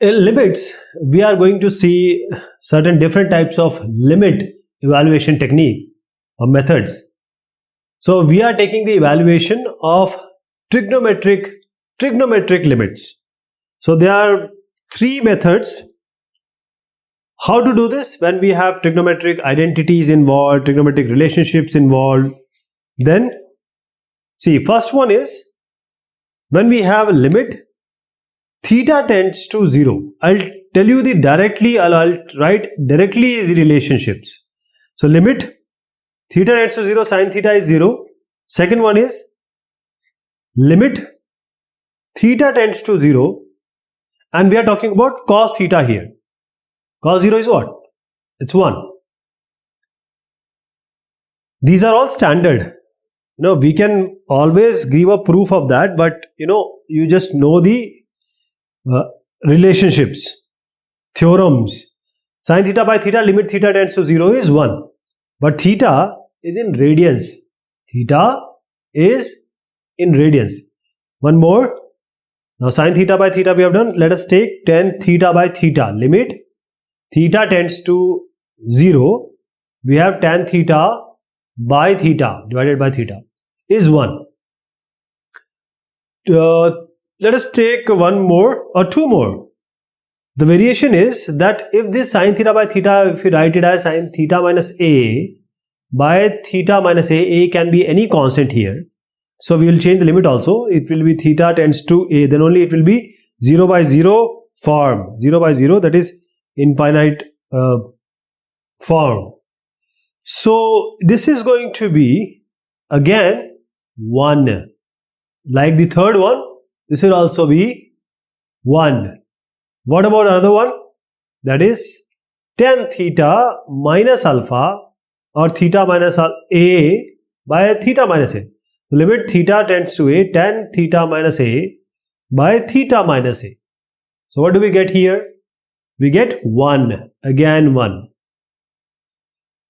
In limits, we are going to see certain different types of limit evaluation technique or methods. So we are taking the evaluation of trigonometric limits. So there are three methods. How to do this? When we have trigonometric identities involved, trigonometric relationships involved, then see, first one is when we have a limit theta tends to 0. I'll tell you the directly, I'll write directly the relationships. So limit theta tends to 0, sin theta is 0. Second one is limit theta tends to 0, and we are talking about cos theta here. Cos 0 is what? It's 1. These are all standard. We can always give a proof of that, but you just know the relationships, theorems. Sin theta by theta, limit theta tends to 0 is 1. But theta is in radians. Theta is in radians. One more. Now sin theta by theta we have done. Let us take tan theta by theta. Limit theta tends to 0. We have tan theta by theta divided by theta is 1. Let us take one more or two more. The variation is that if this sin theta by theta, if we write it as sin theta minus a by theta minus a can be any constant here. So we will change the limit also. It will be theta tends to a, then only it will be 0 by 0 form. 0 by 0, that is infinite form. So this is going to be again 1. Like the third one, this will also be 1. What about another one? That is tan theta minus alpha or theta minus a by theta minus a. Limit theta tends to a, tan theta minus a by theta minus a. So what do we get here? We get 1. Again 1.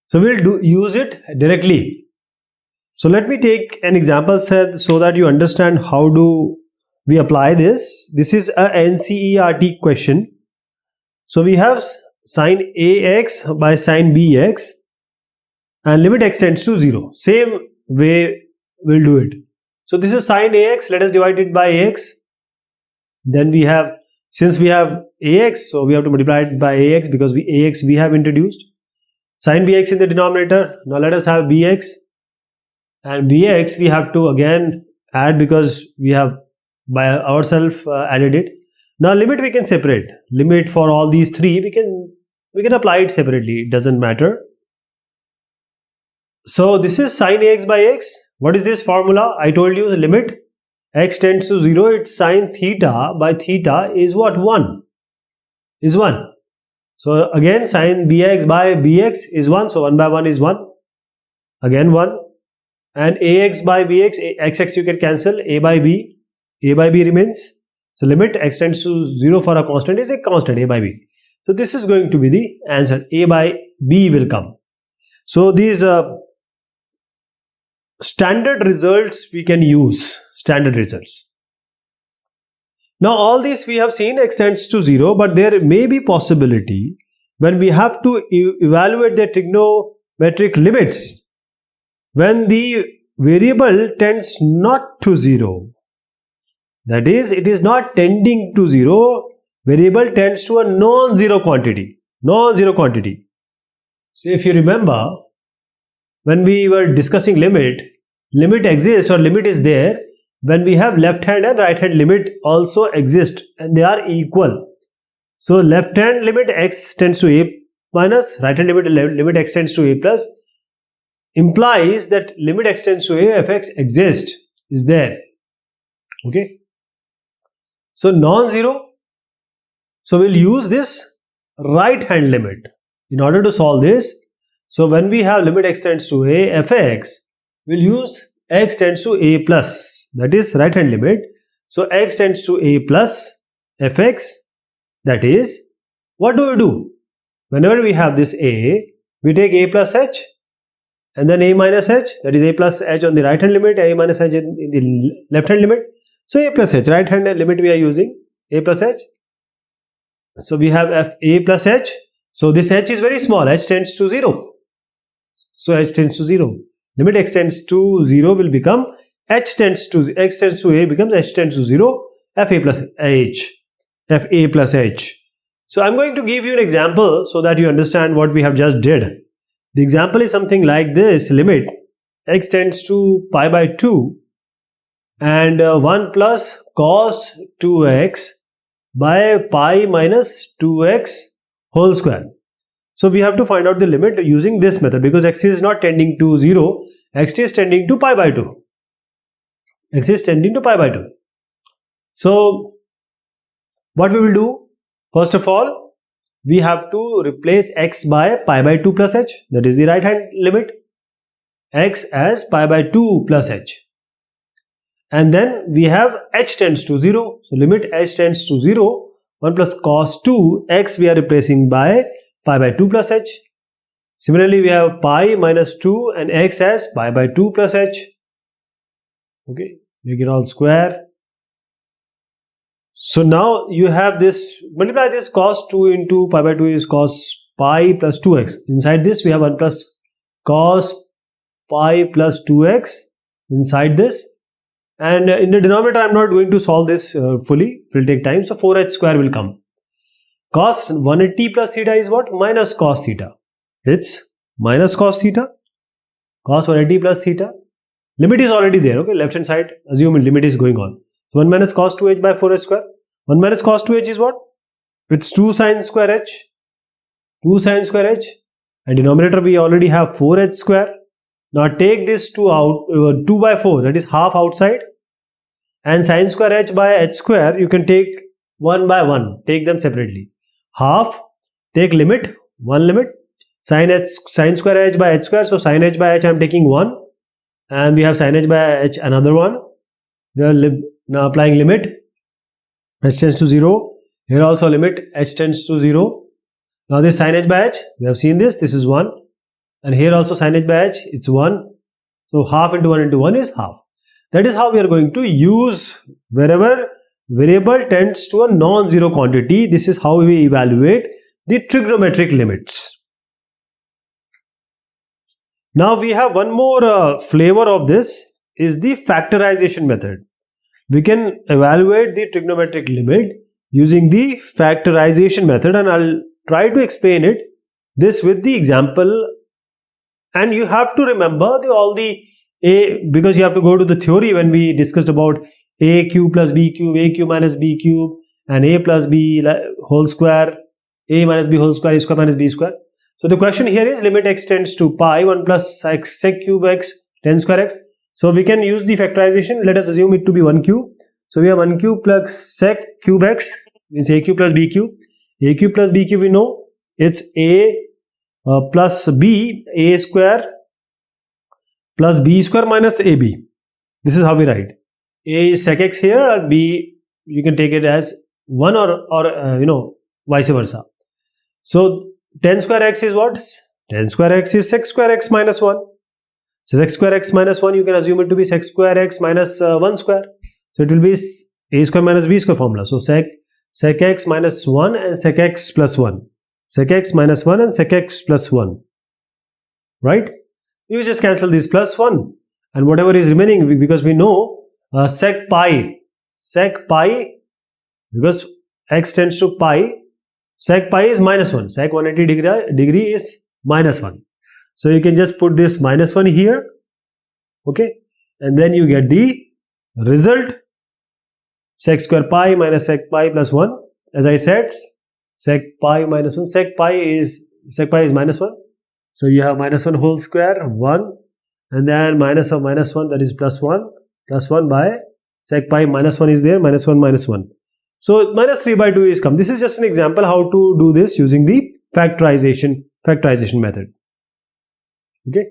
So we'll use it directly. So let me take an example set so that you understand how do we apply this. This is a NCERT question. So we have sin AX by sin BX and limit x tends to 0. Same way we'll do it. So this is sin AX. Let us divide it by AX. Then we have, since we have AX, so we have to multiply it by AX because AX we have introduced. Sin BX in the denominator. Now let us have BX. And BX we have to again add because we have by ourselves added it. Now limit we can separate. Limit for all these three we can apply it separately. It doesn't matter. So this is sin AX by X. What is this formula? I told you the limit x tends to 0. It's sin theta by theta is what? 1. Is 1. So again sin BX by BX is 1. So 1 by 1 is 1. Again 1. And AX by BX, XX you can cancel. A by B remains. So limit x tends to 0 for a constant is a constant A by B. So this is going to be the answer. A by B will come. So these standard results we can use. Standard results. Now all these we have seen x tends to 0, but there may be possibility when we have to evaluate the trigonometric limits when the variable tends not to 0. That is, it is not tending to 0. Variable tends to a non-zero quantity. Non-zero quantity. So if you remember, when we were discussing limit exists or limit is there when we have left hand and right hand limit also exist and they are equal. So left hand limit x tends to a minus, right hand limit x tends to a plus implies that limit x tends to a fx exists, is there. Okay. So non-zero. So we'll use this right hand limit in order to solve this. So when we have limit x tends to a fx, we'll use x tends to a plus, that is right hand limit. So x tends to a plus fx, that is, what do? Whenever we have this a, we take a plus h and then a minus h, that is a plus h on the right hand limit, a minus h in the left hand limit. So a plus h, right hand limit we are using, a plus h. So we have fa plus h. So this h is very small, h tends to 0. So h tends to 0. Limit x tends to 0 will become x tends to a becomes h tends to 0, fa plus h. So I'm going to give you an example so that you understand what we have just did. The example is something like this: limit x tends to pi by 2 and 1 plus cos 2x by pi minus 2x whole square. So we have to find out the limit using this method, because x is not tending to 0, x is tending to pi by 2. X is tending to pi by 2. So what we will do, first of all, we have to replace x by pi by 2 plus h. That is the right hand limit. X as pi by 2 plus h. And then we have h tends to 0. So limit h tends to 0, 1 plus cos 2 x we are replacing by pi by 2 plus h. Similarly, we have pi minus 2 and x as pi by 2 plus h. Okay, make it all square. So now you have this, multiply this cos 2 into pi by 2 is cos pi plus 2x. Inside this we have 1 plus cos pi plus 2x inside this. And in the denominator I am not going to solve this fully, it will take time. So 4h square will come. Cos 180 plus theta is what? Minus cos theta. It's minus cos theta. Cos 180 plus theta. Limit is already there. Okay, left hand side, assume limit is going on. So 1 minus cos 2h by 4h square. 1 minus cos 2h is what? It's 2 sin square h. 2 sin square h. And denominator we already have 4h square. Now take this 2 out, 2 by 4, that is half outside. And sin square h by h square, you can take 1 by 1. Take them separately. Half, take limit, 1 limit. Sin square h by h square, so sin h by h I am taking 1. And we have sin h by h another one. We are now applying limit, h tends to 0. Here also limit, h tends to 0. Now this sin h by h, we have seen this is 1. And here also sin h by h, it's 1. So half into 1 into 1 is half. That is how we are going to use wherever variable tends to a non-zero quantity. This is how we evaluate the trigonometric limits. Now we have one more flavor of this, is the factorization method. We can evaluate the trigonometric limit using the factorization method, and I'll try to explain this with the example. And you have to remember all the a, because you have to go to the theory when we discussed about a cube plus b cube, a cube minus b cube, and a plus b whole square, a minus b whole square, a square minus b square. So the question here is limit x tends to pi 1 plus sec cube x 10 square x. So we can use the factorization. Let us assume it to be 1 cube. So we have 1 cube plus sec cube x means a cube plus b cube. A cube plus b cube we know it's a plus b, a square plus b square minus ab. This is how we write. A is sec x here, or b you can take it as 1 or vice versa. So 10 square x is what? 10 square x is sec square x minus 1. So sec square x minus 1, you can assume it to be sec square x minus 1 square. So it will be a square minus b square formula. So sec x minus 1 and sec x plus 1. Sec x minus 1 and sec x plus 1. Right? You just cancel this plus 1. And whatever is remaining, because we know sec pi, because x tends to pi, sec pi is minus 1. Sec 180 degree is minus 1. So you can just put this minus 1 here. Okay. And then you get the result. Sec square pi minus sec pi plus 1. As I said, sec pi minus 1. Sec pi is minus 1. So you have minus 1 whole square, 1. And then minus of minus 1, that is plus 1. Plus 1 by sec pi minus 1 is there. Minus 1 minus 1. So minus 3 by 2 is come. This is just an example how to do this using the factorization method. Okay.